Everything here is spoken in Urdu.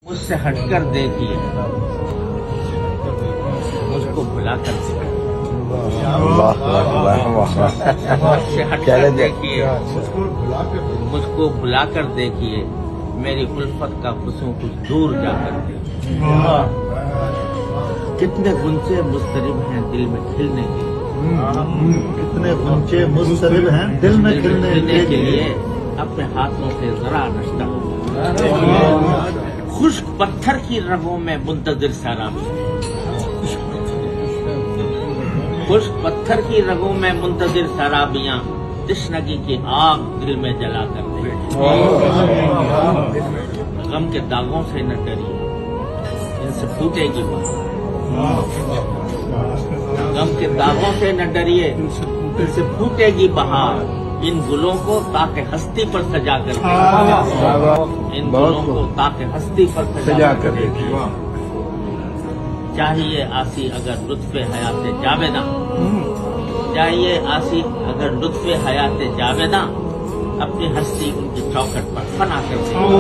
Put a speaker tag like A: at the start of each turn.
A: مجھ سے ہٹ کر دیکھیے، مجھ کو بھلا کر دیکھیے، مجھ سے ہٹ کر دیکھیے، مجھ کو بھلا کر دیکھیے، میری الفت کا فسوں کچھ دور جا کر دیکھیے۔ کتنے گنچے مضطرب ہیں دل میں کھلنے کے لیے،
B: کتنے گنچے مضطرب ہیں دل میں کھلنے
A: کے لیے اپنے ہاتھوں سے ذرا نشتہ ہو۔ خشک پتھر کی رگوں میں منتظر سیلابیاں، خشک پتھر کی رگوں میں منتظر سیلابیاں، تشنگی کی آگ دل میں جلا کر دے۔ غم کے داغوں سے نہ ڈریے، ان سے پھوٹے گی بہار۔ غم کے داغوں سے نہ ڈریے، ان سے پھوٹے گی بہار۔ ان گلوں کو تاکہ ہستی پر سجا کر دیکھیے، ان گلوں کو تاکہ ہستی پر سجا کر دیکھیے۔ چاہیے آسی اگر لطف حیات جاویداں، چاہیے آسی اگر لطف حیات جاویداں، اپنی ہستی ان کی چوکھٹ پر فنا کر دیکھیے۔